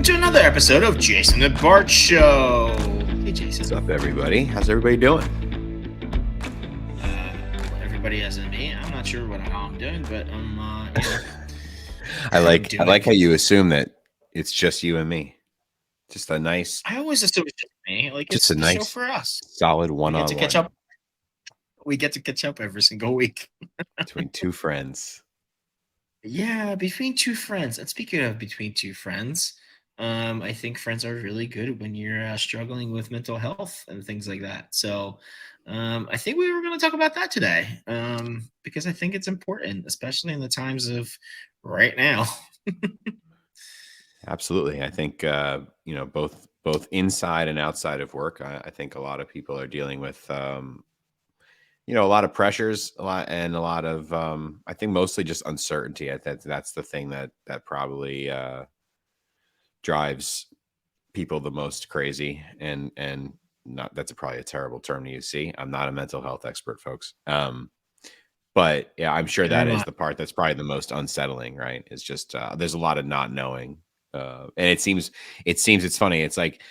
welcome to another episode of Jason the Bart Show. Hey, Jason. What's up, everybody? How's everybody doing? Everybody as in me. I'm not sure how I'm doing, but I like how you assume that it's just you and me. Just a nice. I always assume it's just me. Like, just it's a a nice, show for us. solid one-on-one. We get to catch up. We get to catch up every single week between two friends. Yeah, between two friends. And speaking of between two friends, I think friends are really good when you're struggling with mental health and things like that. So I think we were going to talk about that today because I think it's important, especially in the times of right now. Absolutely. I think, both inside and outside of work, I think a lot of people are dealing with, a lot of pressures, a lot of, I think mostly just uncertainty. That's the thing that probably drives people the most crazy, and not, that's probably a terrible term to use. See, I'm not a mental health expert, folks. But yeah, I'm sure that is the part that's probably the most unsettling, right? It's just there's a lot of not knowing, and it seems it's funny. It's like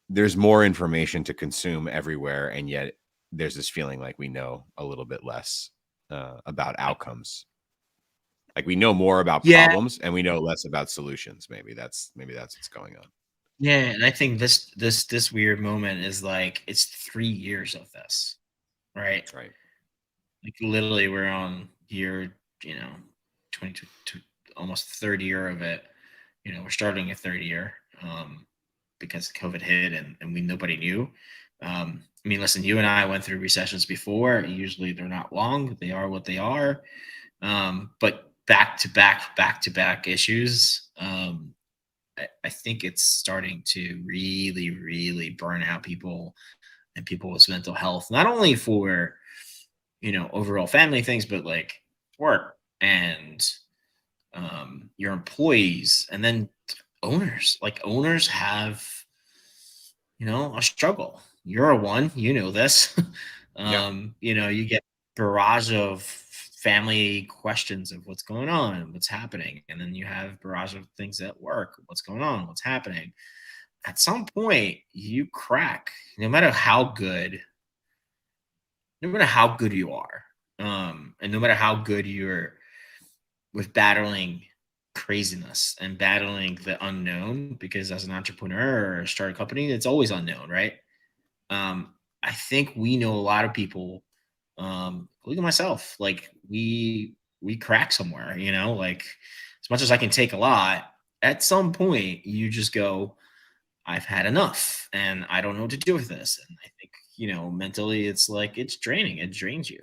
there's more information to consume everywhere, and yet there's this feeling like we know a little bit less about outcomes. Like we know more about problems and we know less about solutions. Maybe that's what's going on. Yeah, and I think this weird moment is like it's 3 years of this, right? Right. Like literally, we're on year 22 to almost third year of it. We're starting a third year because COVID hit and nobody knew. I mean, listen, you and I went through recessions before. Usually, they're not long; they are what they are. But back to back issues. I think it's starting to really, really burn out people and people's mental health, not only for, overall family things, but like work and your employees and then owners. Like owners have, a struggle. You're a one, this. You get barrage of family questions of what's going on, what's happening, and then you have barrage of things at work, what's going on, what's happening. At some point, you crack, no matter how good you are, and no matter how good you're with battling craziness and battling the unknown, because as an entrepreneur or start a company, it's always unknown, right? I think we know a lot of people, look at myself, like we crack somewhere, like as much as I can take a lot, at some point you just go, I've had enough and I don't know what to do with this. And I think, mentally it's like it's draining. It drains you.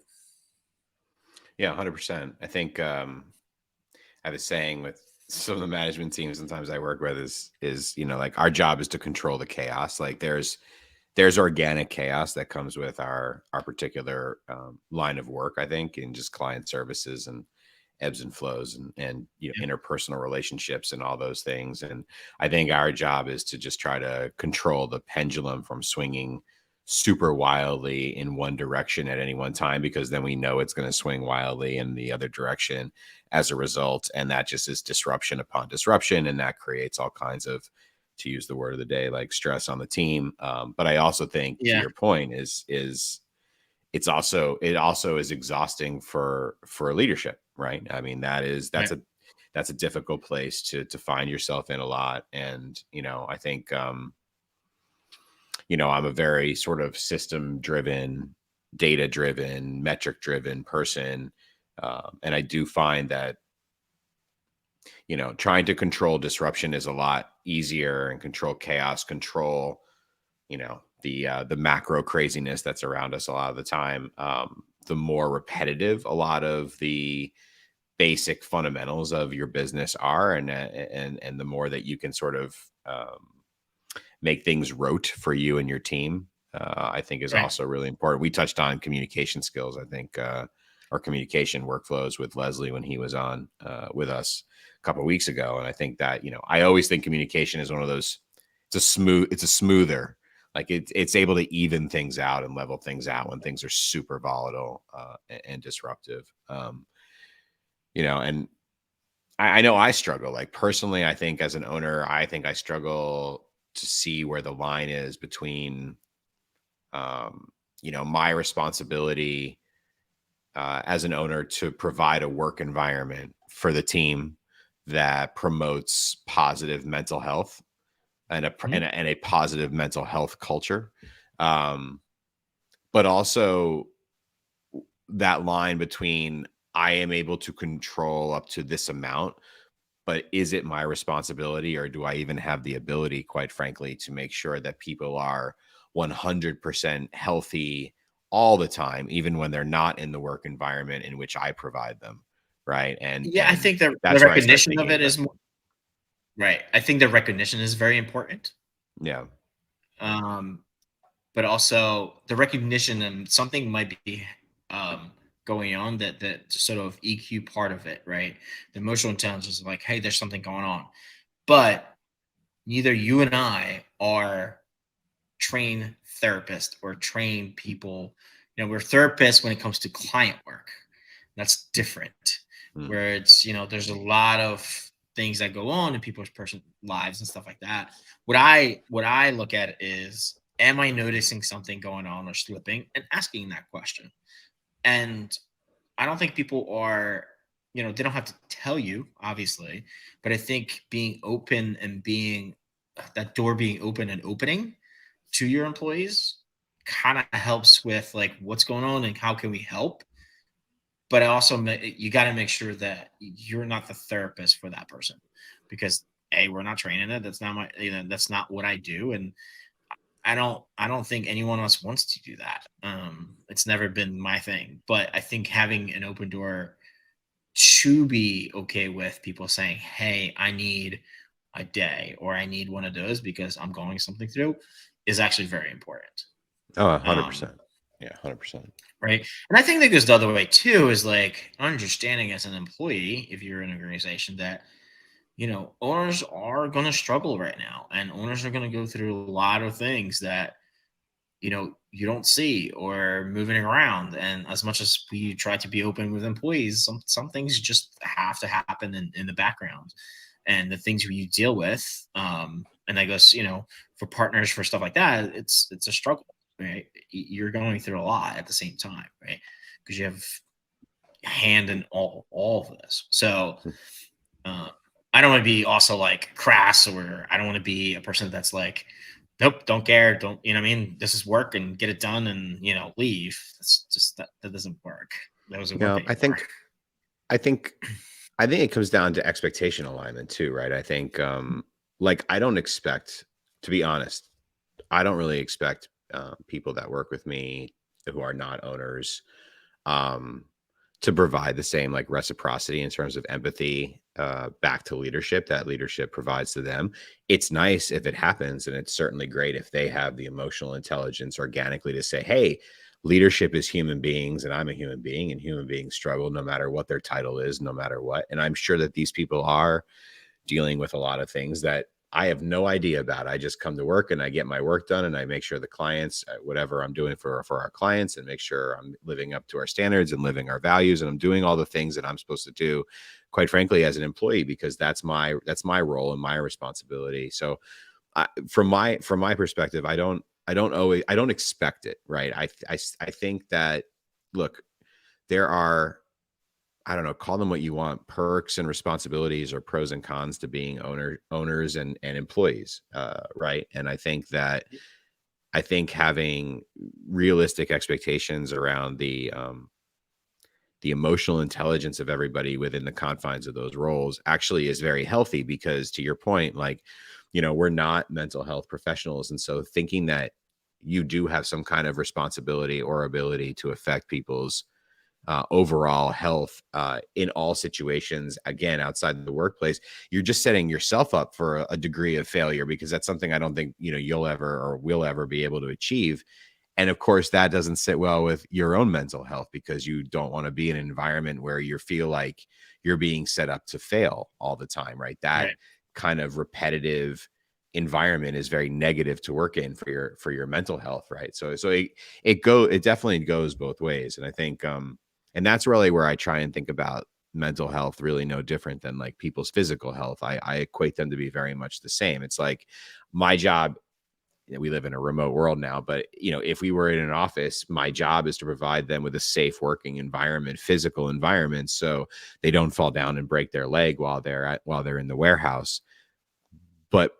Yeah, 100%. I think I was saying with some of the management teams sometimes I work with is like our job is to control the chaos. Like there's organic chaos that comes with our particular line of work, I think, in just client services and ebbs and flows and interpersonal relationships and all those things. And I think our job is to just try to control the pendulum from swinging super wildly in one direction at any one time, because then we know it's going to swing wildly in the other direction as a result. And that just is disruption upon disruption. And that creates all kinds of, to use the word of the day, like stress on the team. But I also think to your point is it also is exhausting for leadership, right? I mean, that's a difficult place to find yourself in a lot. And, I think, I'm a very sort of system driven, data driven, metric driven person. And I do find that, trying to control disruption is a lot easier, and control chaos, control, the macro craziness that's around us a lot of the time. The more repetitive a lot of the basic fundamentals of your business are, and the more that you can sort of make things rote for you and your team, I think is also really important. We touched on communication skills, I think, or communication workflows with Leslie when he was on with us a couple of weeks ago. And I think that, I always think communication is one of those, it's a smoother, like it's able to even things out and level things out when things are super volatile and disruptive. And I know I struggle. Like personally, I think as an owner, I think I struggle to see where the line is between, um, my responsibility as an owner to provide a work environment for the team that promotes positive mental health and Mhm. and a positive mental health culture, um, but also that line between I am able to control up to this amount, but is it my responsibility, or do I even have the ability, quite frankly, to make sure that people are 100% healthy all the time, even when they're not in the work environment in which I provide them, right? Yeah, I And think the that's where I start recognition of thinking it about is right. I think the recognition is very important. yeah. Um, but also the recognition and something might be um, going on that sort of EQ part of it, right? The emotional intelligence is like, hey, there's something going on, but neither you and I are trained therapists or trained people. We're therapists when it comes to client work. That's different. Mm. Where it's there's a lot of things that go on in people's personal lives and stuff like that. What I look at is, am I noticing something going on or slipping, and asking that question. And I don't think people are, they don't have to tell you, obviously, but I think being open and being that door being open and opening to your employees kind of helps with like what's going on and how can we help. But I also you got to make sure that you're not the therapist for that person, because we're not training it. That's not that's not what I do, and I don't think anyone else wants to do that. It's never been my thing, but I think having an open door to be okay with people saying, hey, I need a day or I need one of those because I'm going something through, is actually very important. Oh, Um, 100%. Yeah, 100%. right. And I think that goes the other way too, is like understanding as an employee, if you're in an organization, that, owners are going to struggle right now, and owners are going to go through a lot of things that, you don't see or moving around. And as much as we try to be open with employees, some things just have to happen in the background, and the things you deal with. And I guess, for partners, for stuff like that, it's a struggle, right? You're going through a lot at the same time, right? Because you have a hand in all of this. So uh, I don't want to be also like crass, or I don't want to be a person that's like, nope, don't care, don't, what I mean? This is work and get it done and, leave. It's just that doesn't work. That doesn't work Yeah, anymore. I think I think it comes down to expectation alignment too, right? I think like I don't expect, to be honest, I don't really expect people that work with me who are not owners um to provide the same like reciprocity in terms of empathy back to leadership that leadership provides to them. It's nice if it happens, and it's certainly great if they have the emotional intelligence organically to say, hey, leadership is human beings and I'm a human being, and human beings struggle no matter what their title is, no matter what. And I'm sure that these people are dealing with a lot of things that I have no idea about. I just come to work and I get my work done, and I make sure the clients, whatever I'm doing for our clients, and make sure I'm living up to our standards and living our values, and I'm doing all the things that I'm supposed to do, quite frankly, as an employee, because that's my role and my responsibility. So from my perspective, I don't expect it, right? I think that, look, there are, I don't know, call them what you want, perks and responsibilities, or pros and cons to being owners and employees, right? And I think having realistic expectations around the emotional intelligence of everybody within the confines of those roles actually is very healthy, because to your point, like, we're not mental health professionals, and so thinking that you do have some kind of responsibility or ability to affect people's overall health in all situations, again, outside the workplace, you're just setting yourself up for a degree of failure, because that's something I don't think you'll ever or will ever be able to achieve. And of course, that doesn't sit well with your own mental health, because you don't want to be in an environment where you feel like you're being set up to fail all the time, right? That Right. kind of repetitive environment is very negative to work in for your mental health, right? So it definitely goes both ways. And I think and that's really where I try and think about mental health really no different than like people's physical health. I equate them to be very much the same. It's like my job, we live in a remote world now, but if we were in an office, my job is to provide them with a safe working environment, physical environment, so they don't fall down and break their leg while they're in the warehouse. But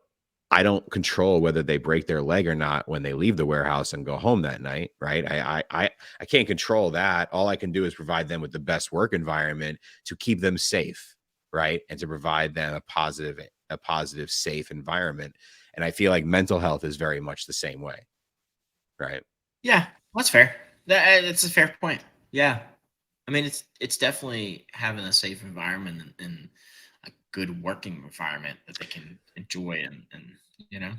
I don't control whether they break their leg or not when they leave the warehouse and go home that night, right? I can't control that. All I can do is provide them with the best work environment to keep them safe, right? And to provide them a positive, safe environment. And I feel like mental health is very much the same way, right? Yeah, that's fair. That's a fair point. Yeah. I mean, it's definitely having a safe environment and a good working environment that they can enjoy and you know.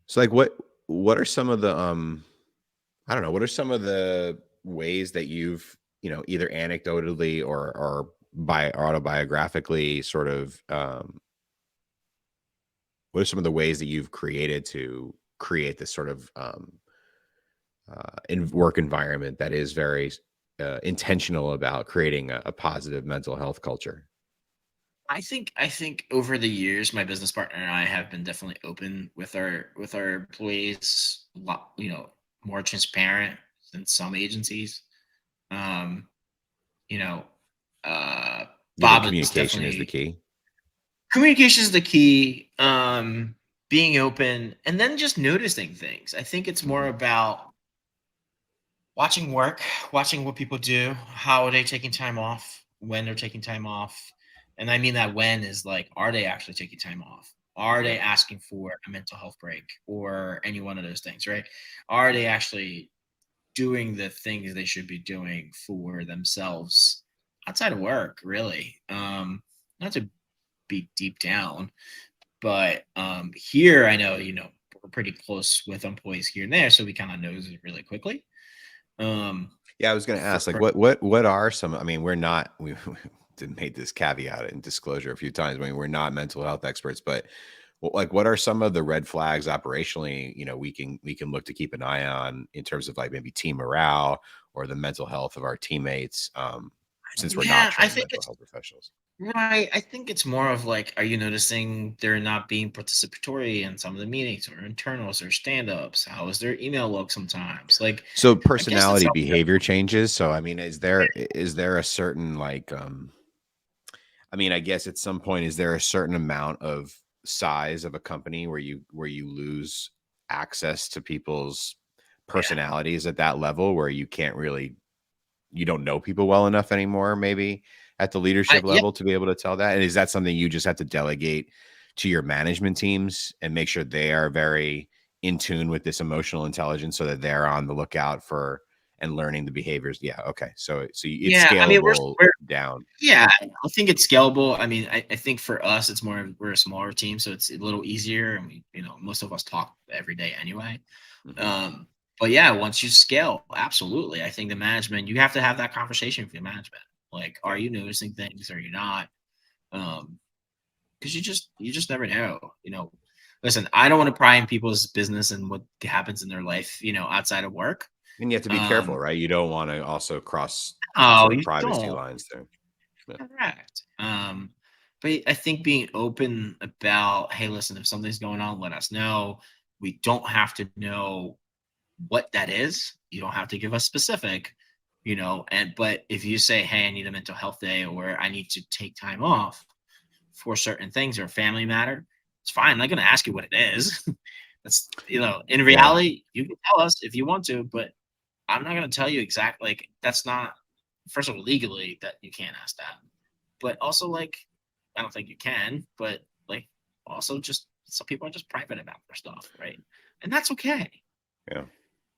So like what are some of the I don't know, what are some of the ways that you've, either anecdotally or by autobiographically sort of what are some of the ways that you've created to create this sort of in work environment that is very intentional about creating a positive mental health culture? I think over the years, my business partner and I have been definitely open with our employees, a lot, more transparent than some agencies. Um, you know, You think Bob is communication is the definitely key? communication is the key. Being open and then just noticing things. I think it's more Mhm. about watching work, watching what people do, how are they taking time off, when they're taking time off. And I mean that when is like, are they actually taking time off? Are they Yep. asking for a mental health break or any one of those things, right? Are they actually doing the things they should be doing for themselves outside of work, really? Not to be deep down, but here I know, we're pretty close with employees here and there, so we kind of knows it really quickly. Um, Yeah, I was going to for, ask, like, for what are some? I mean, we're not. We did made this caveat and disclosure a few times. I mean, we're not mental health experts, but like, what are some of the red flags operationally? We can look to keep an eye on in terms of like maybe team morale or the mental health of our teammates. Since we're not Yeah, I trained think mental it's health professionals. right. I think it's more of like, are you noticing they're not being participatory in some of the meetings or internals or stand-ups? How is their email look sometimes? Like, So I guess that's personality how. behavior changes. So I mean, is there a certain like I mean, I guess at some point, is there a certain amount of size of a company where you lose access to people's Yeah. personalities at that level where you don't know people well enough anymore, maybe at the leadership Yeah. level to be able to tell that? And is that something you just have to delegate to your management teams and make sure they are very in tune with this emotional intelligence so that they're on the lookout for and learning the behaviors? Yeah. Okay. So it's Yeah. I mean, scalable we're down. yeah, I think it's scalable. I mean, I think for us, it's more we're a smaller team, so it's a little easier. And most of us talk every day anyway. Mhm. Um, but yeah, once you scale, absolutely. I think the management, you have to have that conversation with your management. Like, are Yeah. you noticing things? Are you not? Because you just never know. Listen, I don't want to pry in people's business and what happens in their life, outside of work. And you have to be careful, Um, right? You don't want to also cross oh, sort of you privacy don't. lines there. Yeah. Correct. But I think being open about, hey, listen, if something's going on, let us know. We don't have to know what that is. You don't have to give us specific, but if you say, hey, I need a mental health day or I need to take time off for certain things or a family matter, it's fine. I'm not going to ask you what it is. That's, in Yeah. reality, you can tell us if you want to, but I'm not going to tell you exactly. Like, that's not, first of all, legally, that you can't ask that. But also, like, I don't think you can, but like, also just some people are just private about their stuff, right? And that's okay. Yeah.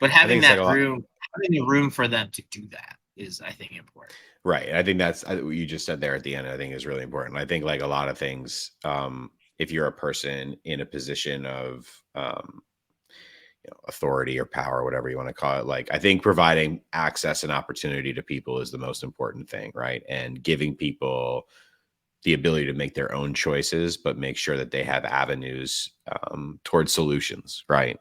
But I think having it's like a that lot. room, having a room for them to do that is, I think, important. Right. I think what you just said there at the end, I think is really important. I think like a lot of things, if you're a person in a position of, authority or power, whatever you want to call it, like I think providing access and opportunity to people is the most important thing, right? And giving people the ability to make their own choices, but make sure that they have avenues towards solutions, right?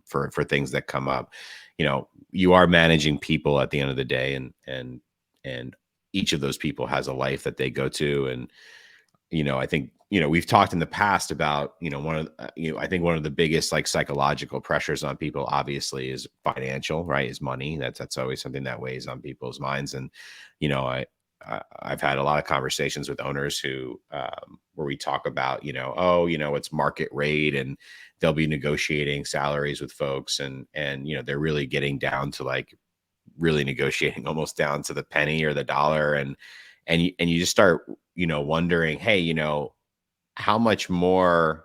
For things that come up. You are managing people at the end of the day, and each of those people has a life that they go to. And, I think, we've talked in the past about, I think one of the biggest like psychological pressures on people obviously is financial, right? Is money. That's always something that weighs on people's minds. And, I've had a lot of conversations with owners who, where we talk about, it's market rate, and they'll be negotiating salaries with folks, and, they're really getting down to like really negotiating almost down to the penny or the dollar. And you just start, wondering, hey, how much more,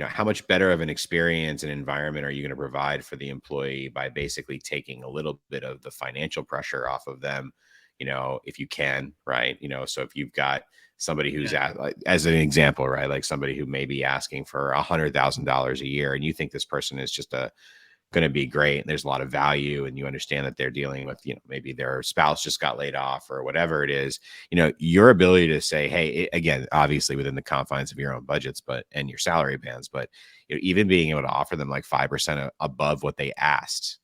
how much better of an experience and environment are you going to provide for the employee by basically taking a little bit of the financial pressure off of them, if you can, right? So if you've got somebody who's at, like, as an example, right, like somebody who may be asking for $100,000 a year, and you think this person is just going to be great, and there's a lot of value, and you understand that they're dealing with, maybe their spouse just got laid off or whatever it is, your ability to say, hey, again, obviously within the confines of your own budgets, and your salary bands, but even being able to offer them like 5% above what they asked,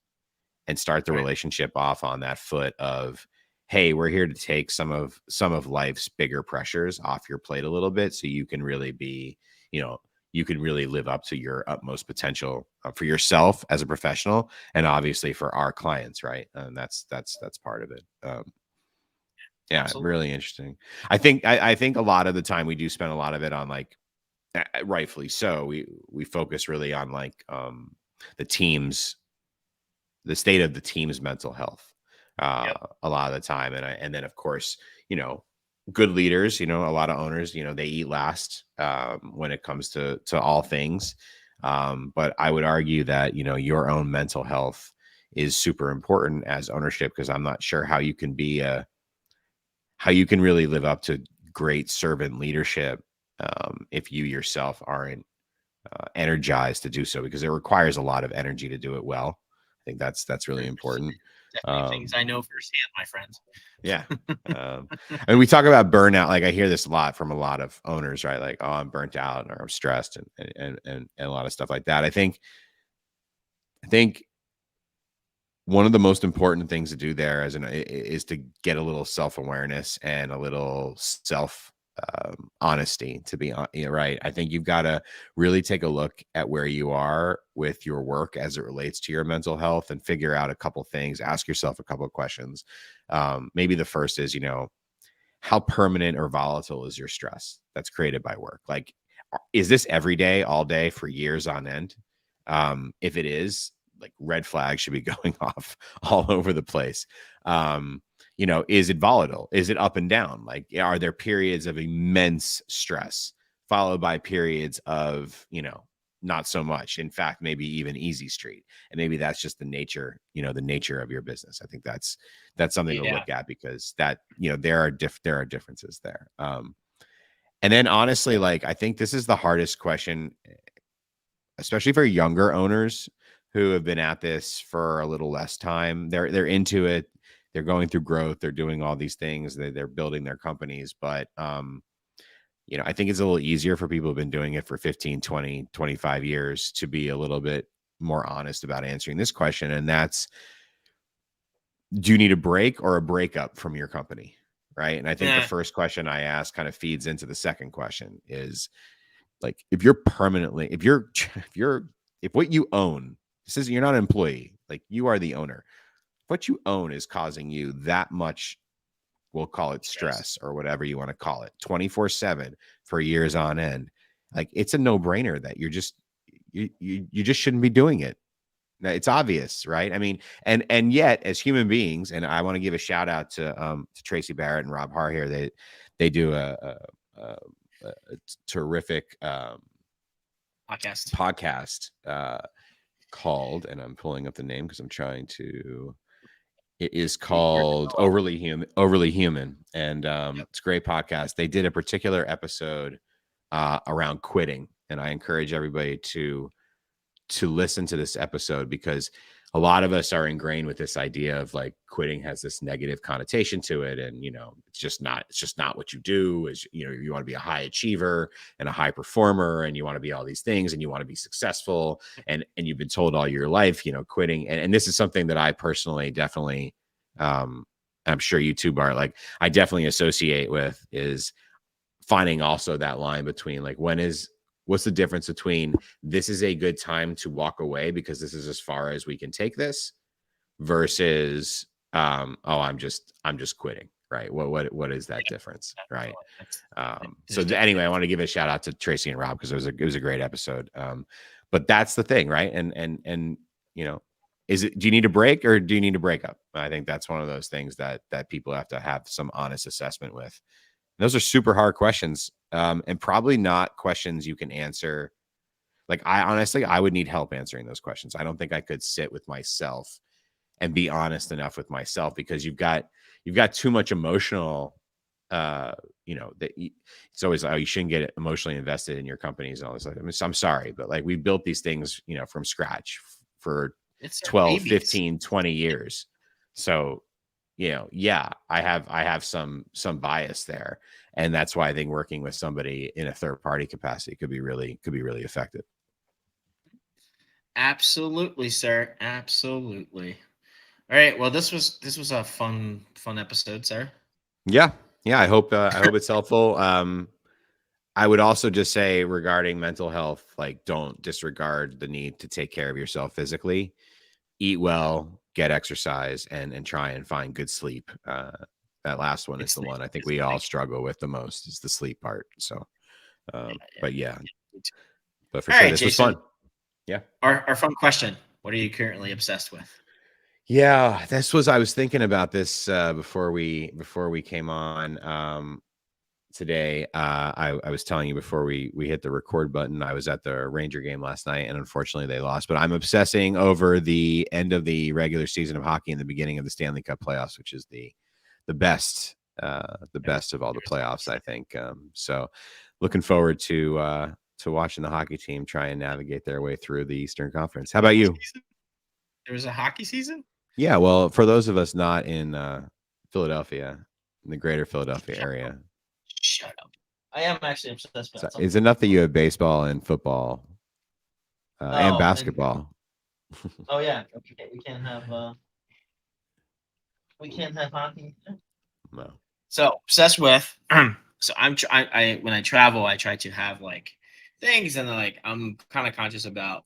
and start the relationship off on that foot of, hey, we're here to take some of life's bigger pressures off your plate a little bit, so you can really be, you can really live up to your utmost potential, for yourself as a professional, and obviously for our clients, right? And that's part of it. Yeah, Absolutely. really interesting. I think a lot of the time we do spend a lot of it on, like, rightfully so, we focus really on like, the team's the state of the team's mental health, a lot of the time. And then of course, good leaders, a lot of owners, they eat last, when it comes to all things. But I would argue that, your own mental health is super important as ownership, because I'm not sure how you can how you can really live up to great servant leadership, if you yourself aren't, energized to do so, because it requires a lot of energy to do it well. I think that's really important. Definitely things I know firsthand, my friends. Yeah. And we talk about burnout. Like, I hear this a lot from a lot of owners, right? Like, oh, I'm burnt out, or I'm stressed, and a lot of stuff like that. I think one of the most important things to do there is to get a little self-awareness and a little honesty, to be right. I think you've got to really take a look at where you are with your work as it relates to your mental health, and figure out a couple things. Ask yourself a couple of questions. Maybe the first is, how permanent or volatile is your stress that's created by work? Like, is this every day, all day, for years on end? If it is, like, red flags should be going off all over the place. Is it volatile? Is it up and down? Like, are there periods of immense stress followed by periods of, not so much? In fact, maybe even easy street. And maybe that's just the nature of your business. I think that's something to look at, because that, there are differences there. And then honestly, like, I think this is the hardest question, especially for younger owners who have been at this for a little less time. They're into it. They're going through growth. They're doing all these things. They're building their companies. But, I think it's a little easier for people who've been doing it for 15, 20, 25 years to be a little bit more honest about answering this question. And that's, do you need a break or a breakup from your company? Right. And I think the first question I ask kind of feeds into the second question, is like, if what you own, you're not an employee, like, you are the owner. What you own is causing you that much, we'll call it stress, or whatever you want to call it, 24/7 for years on end. Like, it's a no-brainer that you just shouldn't be doing it. It's obvious, right? I mean, and yet, as human beings, and I want to give a shout out to Tracy Barrett and Rob Har here. They do a terrific podcast called, and I'm pulling up the name because I'm trying to. It is called Overly Human, and it's a great podcast. They did a particular episode around quitting, and I encourage everybody to listen to this episode, because a lot of us are ingrained with this idea of, like, quitting has this negative connotation to it, and it's just not what you do. Is you want to be a high achiever and a high performer, and you want to be all these things, and you want to be successful, and you've been told all your life, quitting, and this is something that I personally definitely I'm sure you too, Bart, like I definitely associate with is finding also that line between like what's the difference between this is a good time to walk away because this is as far as we can take this versus oh I'm just quitting, right? What is that difference, right? So anyway, I want to give a shout out to Tracy and Rob because it was a great episode. But that's the thing, right? And you know, do you need a break or do you need to break up? I think that's one of those things that people have to have some honest assessment with. Those are super hard questions, and probably not questions you can answer. Like I would need help answering those questions. I don't think I could sit with myself and be honest enough with myself because you've got too much emotional that it's always you shouldn't get emotionally invested in your companies and all this. I mean, I'm sorry, but like we built these things from scratch for 12 15 20 years. So yeah, I have some bias there, and that's why I think working with somebody in a third party capacity could be really effective. Absolutely, sir. Absolutely. All right. Well, this was a fun episode, sir. Yeah. I hope it's helpful. I would also just say regarding mental health, like don't disregard the need to take care of yourself physically. Eat well, get exercise, and try and find good sleep. That last one is the one I think we all struggle with the most, is the sleep part. So, but yeah, but for sure, this was fun. Yeah. Our fun question: what are you currently obsessed with? Yeah, I was thinking about this before we came on today. I was telling you before we hit the record button, I was at the Ranger game last night and unfortunately they lost, but I'm obsessing over the end of the regular season of hockey and the beginning of the Stanley Cup playoffs, which is the best of all the playoffs, I think. So looking forward to watching the hockey team try and navigate their way through the Eastern Conference. How about you? There was a hockey season? Yeah, well, for those of us not in Philadelphia, in the greater Philadelphia area. Shut up. I am actually obsessed with that. It's enough that you have baseball and football and basketball. Yeah, we can't have hockey. No. So obsessed with. So I when I travel, I try to have like things, and like I'm kind of conscious about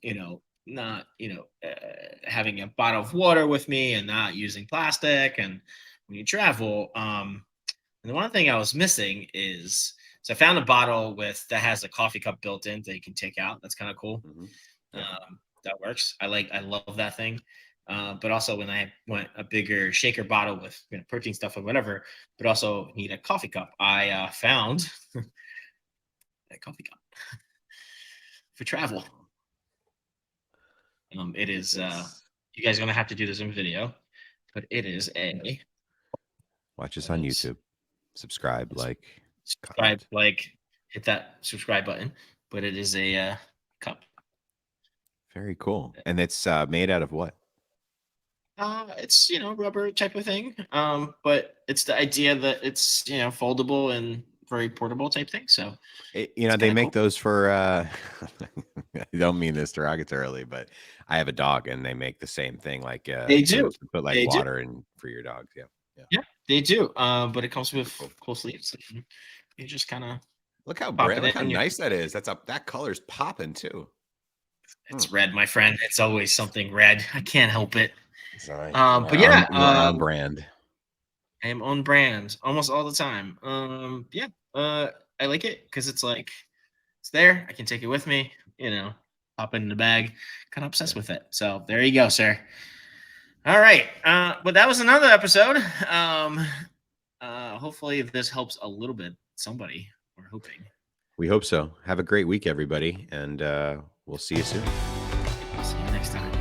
not having a bottle of water with me and not using plastic. And when you travel, and the one thing I was missing is, so I found a bottle that has a coffee cup built in that you can take out. That's kind of cool. Mm-hmm. Yeah. That works. I love that thing. But also when I want a bigger shaker bottle with protein stuff or whatever, but also need a coffee cup, I found a coffee cup for travel. It is you guys are gonna have to do this in video, but it is a watch us on YouTube. Subscribe, like, hit that subscribe button. But it is a cup. Very cool. And it's made out of what? It's rubber type of thing. But it's the idea that it's foldable and very portable type thing. So they make those for I don't mean this derogatorily, but I have a dog and they make the same thing, like they do to put like water in for your dogs. Yeah, they do. But it comes with cool sleeves. You just kind of look how bright, look how nice that is. That color's popping too. It's red, my friend. It's always something red. I can't help it. Sorry. But yeah, you're on brand. I am on brand almost all the time. I like it because it's like it's there. I can take it with me. Pop it in the bag. Kind of obsessed with it. So there you go, sir. All right. But that was another episode. Hopefully this helps a little bit. Somebody, we're hoping. We hope so. Have a great week, everybody, and we'll see you soon. See you next time.